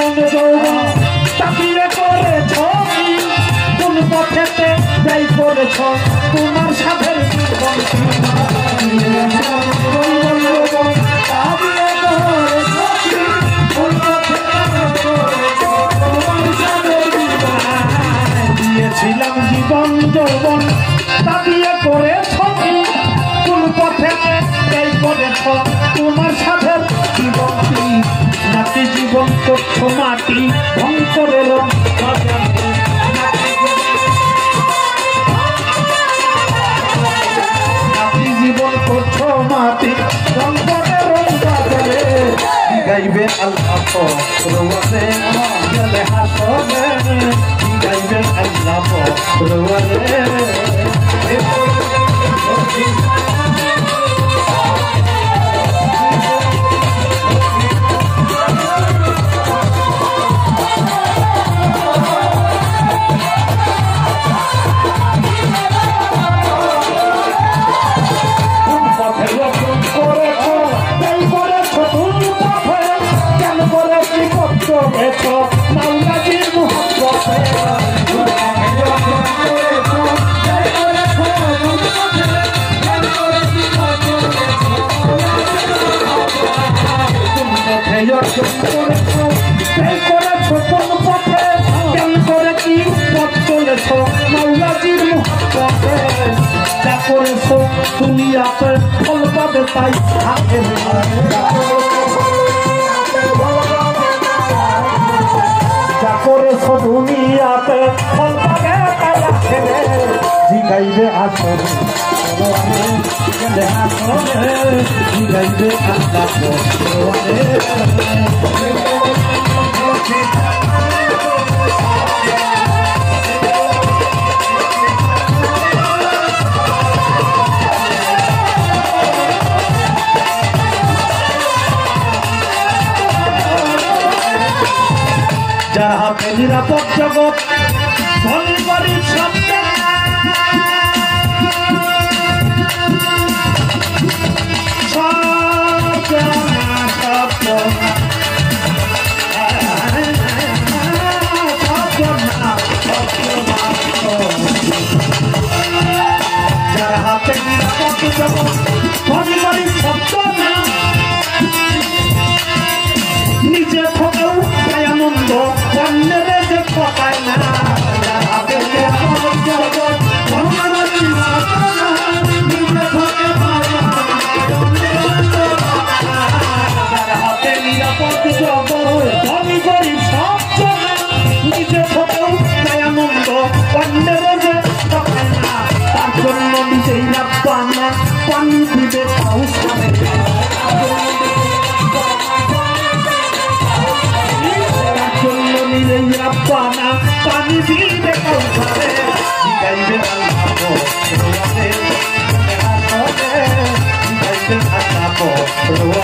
জীবন যৌবন তাপিয়ে করেছ কোন পথেতে ব্যয় করেছ তোমার সাথে জীবন দিয়েছিলাম জীবন যৌবন তাপিয়ে করেছ কোন পথেতে ব্যয় করেছ তোমার সাথে জীবন নাকি জীবন করছো মাটি ধ্বংসের নাকি জীবন করছো মাটি ধ্বংসের বাজারে গাইবে আল্লাহ রোয়ারে গেলে হাসরে গাইবে আল্লাহ রোয়ারে দুনিয়াতে ফল পাবে তাই যা করেছ দুনিয়াতে ফল পাবে তাই আখেরে জিগাইবে আসরে জিগাইবে আল্লাহ যার হাতে নিরাপদ জগৎ ধনবাড়ির শব্দে যার হাতে নিরাপদ জগৎ ধনবাড়ির শব্দ নিজে থেকেও পায় আনন্দ অন্যের যে পায় না হাতে নিরাপদ জগৎ ধনী গরিব সব নিজে থেকেও পায় আনন্দ অন্যের যে পায় না তার জন্য নিজেই রাব্বানা পানি দিবে খাও রাব্বানা পানি দিবে কাউসারে গাইবে আল্লাহ রোয়ারে গাইবে আল্লাহ